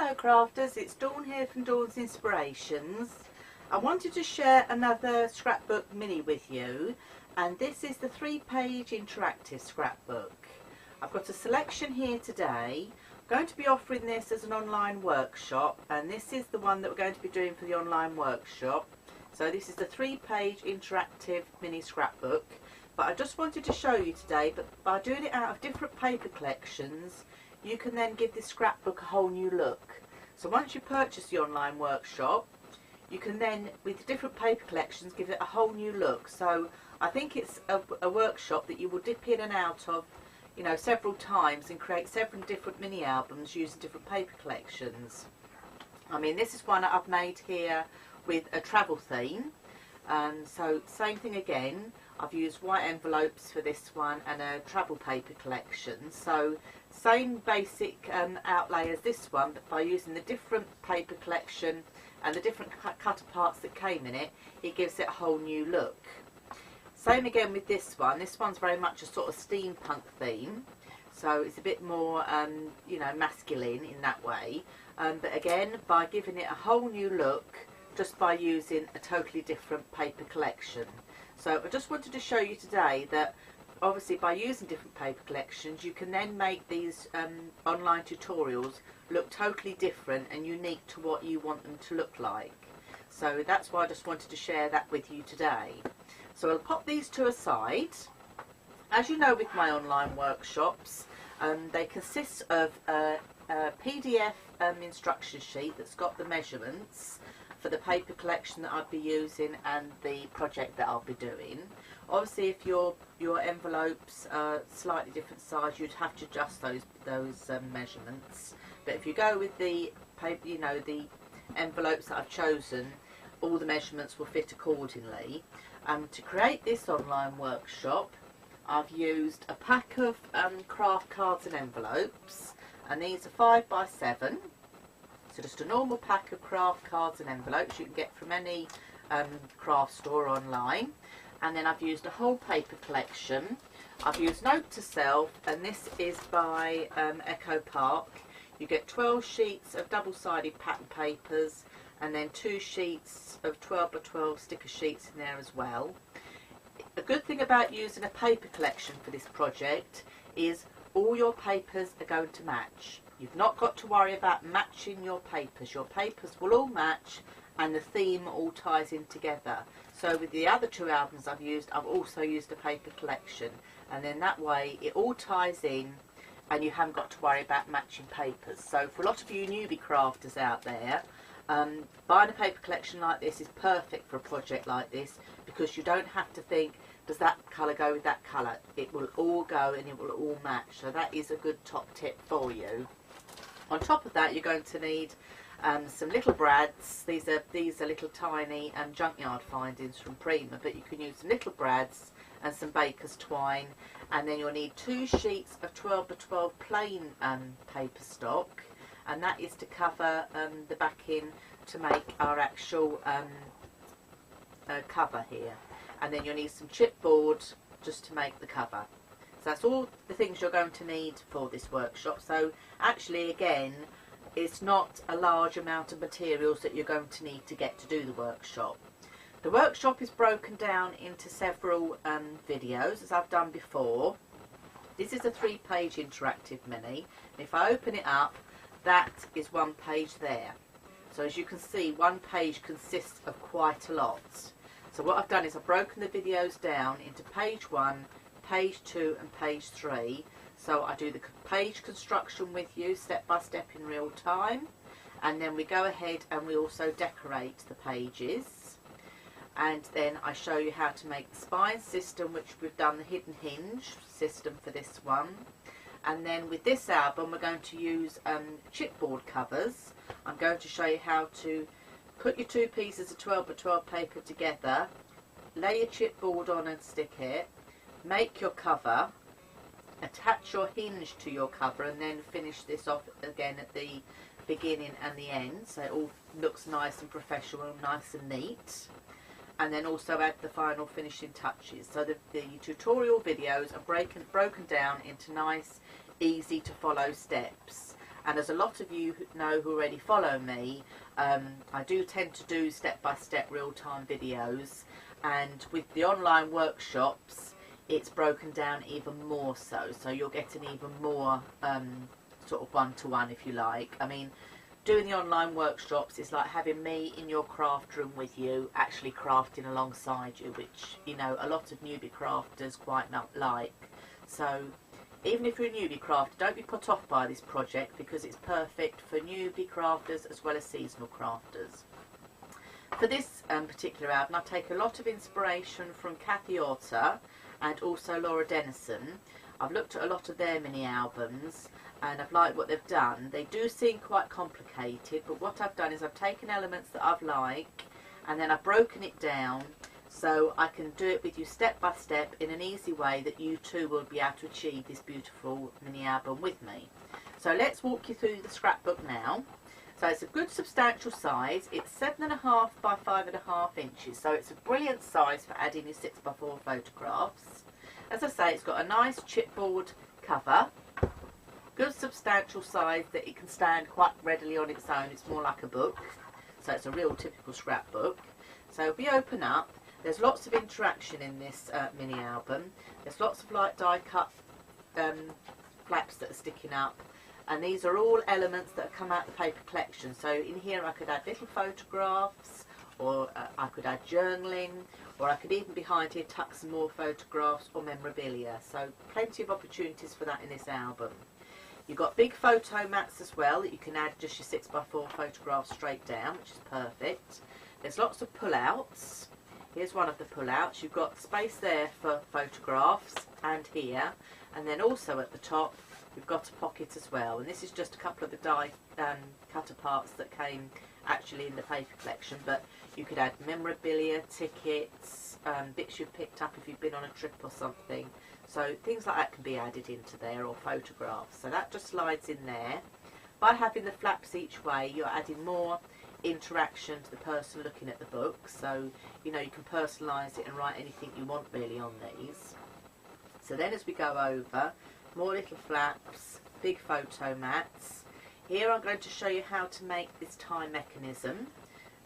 Hello crafters, it's Dawn here from Dawn's Inspirations. I wanted to share another scrapbook mini with you, and this is the 3-page interactive scrapbook. I've got a selection here today. I'm going to be offering this as an online workshop, and this is the one that we're going to be doing for the online workshop. So this is the 3-page interactive mini scrapbook, but I just wanted to show you today, but by doing it out of different paper collections, you can then give this scrapbook a whole new look. So once you purchase the online workshop, you can then, with different paper collections, give it a whole new look. So I think it's a workshop that you will dip in and out of, you know, several times and create several different mini albums using different paper collections. I mean, this is one that I've made here with a travel theme. So same thing again. I've used white envelopes for this one and a travel paper collection. So same basic outlay as this one, but by using the different paper collection and the different cutter parts that came in it, it gives it a whole new look. Same again with this one. This one's very much a sort of steampunk theme, so it's a bit more you know, masculine in that way, but again, by giving it a whole new look just by using a totally different paper collection. So I just wanted to show you today that obviously by using different paper collections, you can then make these online tutorials look totally different and unique to what you want them to look like. So that's why I just wanted to share that with you today. So I'll pop these to a side. As you know, with my online workshops, they consist of a PDF instruction sheet that's got the measurements for the paper collection that I'll be using and the project that I'll be doing. Obviously, if your envelopes are slightly different size, you'd have to adjust those measurements. But if you go with the paper, you know, the envelopes that I've chosen, all the measurements will fit accordingly. To create this online workshop, I've used a pack of craft cards and envelopes, and these are 5 by 7. So just a normal pack of craft cards and envelopes you can get from any craft store online. And then I've used a whole paper collection. I've used Note to Self, and this is by Echo Park. You get 12 sheets of double-sided pattern papers, and then 2 sheets of 12 by 12 sticker sheets in there as well. A good thing about using a paper collection for this project is all your papers are going to match. You've not got to worry about matching your papers. Your papers will all match and the theme all ties in together. So with the other 2 albums I've also used a paper collection, and then that way it all ties in and you haven't got to worry about matching papers. So for a lot of you newbie crafters out there, buying a paper collection like this is perfect for a project like this, because you don't have to think, does that colour go with that colour? It will all go and it will all match. So that is a good top tip for you. On top of that, you're going to need some little brads. These are little tiny junkyard findings from Prima, but you can use some little brads and some baker's twine, and then you'll need 2 sheets of 12 by 12 plain paper stock, and that is to cover the backing to make our actual cover here. And then you'll need some chipboard just to make the cover. So that's all the things you're going to need for this workshop. So actually, again, it's not a large amount of materials that you're going to need to get to do the workshop. The workshop is broken down into several videos, as I've done before. This is a 3-page interactive mini. And if I open it up, that is 1 page there. So as you can see, 1 page consists of quite a lot. So what I've done is I've broken the videos down into page 1, page 2 and page 3. So I do the page construction with you step by step in real time, and then we go ahead and we also decorate the pages, and then I show you how to make the spine system, which we've done the hidden hinge system for this one. And then with this album we're going to use chipboard covers. I'm going to show you how to put your 2 pieces of 12 by 12 paper together, lay your chipboard on and stick it, make your cover, attach your hinge to your cover, and then finish this off again at the beginning and the end, so it all looks nice and professional, nice and neat. And then also add the final finishing touches. So the tutorial videos are broken down into nice, easy to follow steps. And as a lot of you know who already follow me, I do tend to do step-by-step real-time videos, and with the online workshops it's broken down even more so you're getting even more sort of one-to-one, if you like. I mean, doing the online workshops is like having me in your craft room with you, actually crafting alongside you, which, you know, a lot of newbie crafters quite not like. So even if you're a newbie crafter, don't be put off by this project, because it's perfect for newbie crafters as well as seasonal crafters. For this particular album, I take a lot of inspiration from Kathy Orta and also Laura Denison. I've looked at a lot of their mini albums and I've liked what they've done. They do seem quite complicated, but what I've done is I've taken elements that I've liked and then I've broken it down so I can do it with you step by step in an easy way that you too will be able to achieve this beautiful mini album with me. So let's walk you through the scrapbook now. So it's a good substantial size. It's 7.5 by 5.5 inches, so it's a brilliant size for adding your 6x4 photographs. As I say, it's got a nice chipboard cover, good substantial size that it can stand quite readily on its own. It's more like a book, so it's a real typical scrapbook. So if we open up, there's lots of interaction in this mini album. There's lots of light die cut flaps that are sticking up, and these are all elements that have come out of the paper collection. So in here I could add little photographs, or I could add journaling, or I could even behind here tuck some more photographs or memorabilia. So plenty of opportunities for that in this album. You've got big photo mats as well that you can add just your 6x4 photographs straight down, which is perfect. There's lots of pull-outs. Here's one of the pull-outs. You've got space there for photographs and here, and then also at the top we've got a pocket as well, and this is just a couple of the die cutter parts that came actually in the paper collection, but you could add memorabilia, tickets, bits you've picked up if you've been on a trip or something. So things like that can be added into there, or photographs. So that just slides in there. By having the flaps each way, you're adding more interaction to the person looking at the book. So, you know, you can personalise it and write anything you want really on these. So then as we go over, more little flaps, big photo mats. Here I'm going to show you how to make this tie mechanism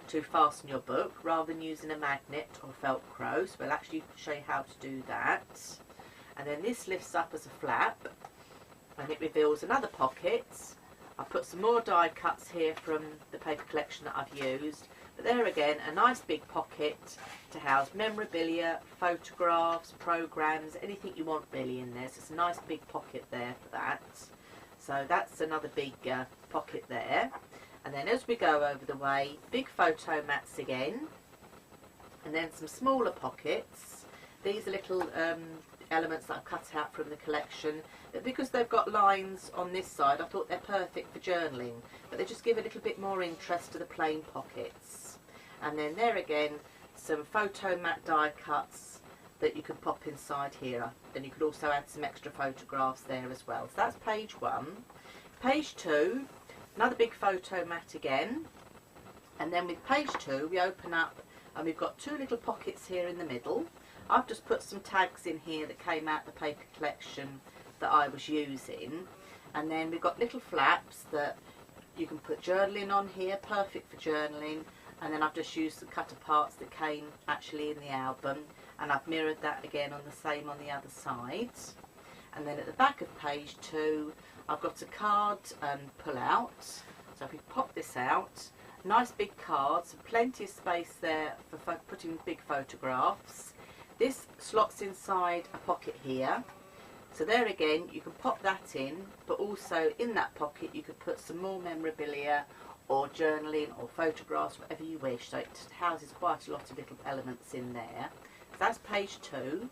to fasten your book rather than using a magnet or Velcro. So we'll actually show you how to do that. And then this lifts up as a flap and it reveals another pocket. I've put some more die cuts here from the paper collection that I've used, but there again a nice big pocket to house memorabilia, photographs, programs, anything you want really in there. So it's a nice big pocket there for that. So that's another big pocket there. And then as we go over the way, big photo mats again, and then some smaller pockets. These are little elements that I've cut out from the collection, but because they've got lines on this side I thought they're perfect for journaling, but they just give a little bit more interest to the plain pockets. And then there again some photo mat die cuts that you can pop inside here, and you could also add some extra photographs there as well. So that's page 1. Page 2, another big photo mat again, and then with page 2 we open up and we've got 2 little pockets here in the middle. I've just put some tags in here that came out the paper collection that I was using, and then we've got little flaps that you can put journaling on here, perfect for journaling. And then I've just used some cutter parts that came actually in the album, and I've mirrored that again on the same on the other side. And then at the back of page 2 I've got a card pull out. So if we pop this out, nice big cards, plenty of space there for putting big photographs. This slots inside a pocket here, so there again you can pop that in, but also in that pocket you could put some more memorabilia or journaling or photographs, whatever you wish. So it houses quite a lot of little elements in there. So that's page 2.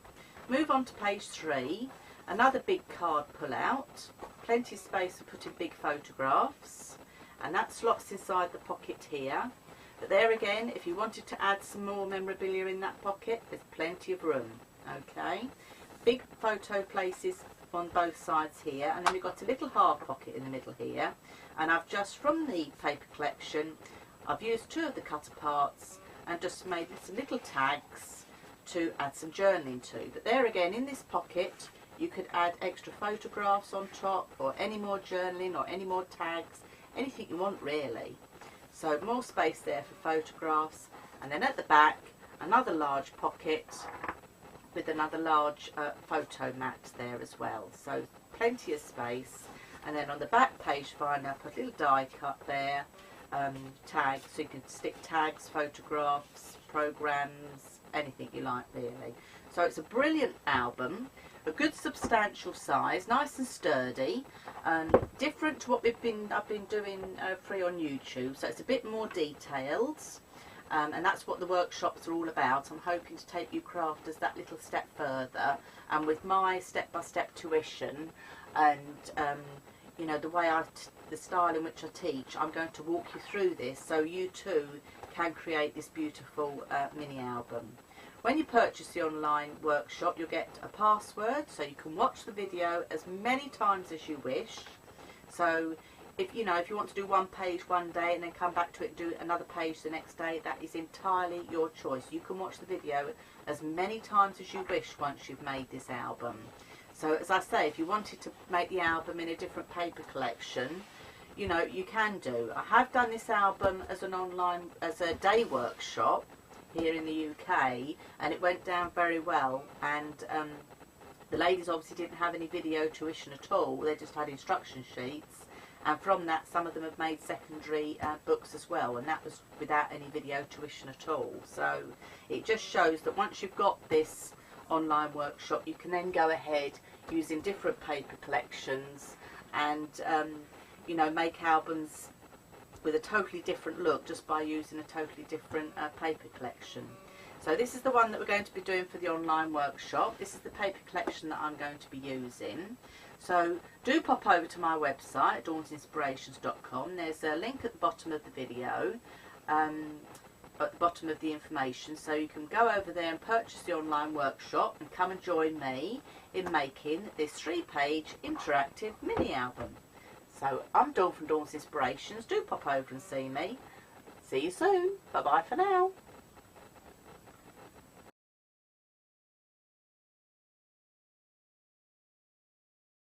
Move on to page 3, another big card pull out, plenty of space for putting big photographs, and that slots inside the pocket here. But there again, if you wanted to add some more memorabilia in that pocket, there's plenty of room. Okay, big photo places on both sides here, and then we've got a little hard pocket in the middle here. And I've just, from the paper collection, I've used 2 of the cutter parts and just made some little tags to add some journaling to. But there again, in this pocket, You could add extra photographs on top, or any more journaling, or any more tags, anything you want really. So more space there for photographs, and then at the back another large pocket with another large photo mat there as well. So plenty of space. And then on the back page finally I put a little die cut there, tags, so you can stick tags, photographs, programs, anything you like really. So it's a brilliant album, a good substantial size, nice and sturdy, different to what I've been doing free on YouTube. So it's a bit more detailed, and that's what the workshops are all about. I'm hoping to take you crafters that little step further, and with my step-by-step tuition and you know, the style in which I teach, I'm going to walk you through this so you too can create this beautiful mini album. When you purchase the online workshop, you'll get a password so you can watch the video as many times as you wish. So if you want to do one page one day and then come back to it and do another page the next day, that is entirely your choice. You can watch the video as many times as you wish once you've made this album. So as I say, if you wanted to make the album in a different paper collection, you know, you can do. I have done this album as a day workshop here in the UK, and it went down very well. And the ladies obviously didn't have any video tuition at all. They just had instruction sheets, and from that some of them have made secondary books as well, and that was without any video tuition at all. So it just shows that once you've got this online workshop, you can then go ahead using different paper collections and you know, make albums with a totally different look just by using a totally different paper collection. So this is the one that we're going to be doing for the online workshop. This is the paper collection that I'm going to be using. So do pop over to my website, dawnsinspirations.com. There's a link at the bottom of the video, at the bottom of the information, so you can go over there and purchase the online workshop and come and join me in making this 3-page interactive mini album. So I'm Dawn from Dawn's Inspirations. Do pop over and see me. See you soon. Bye bye for now.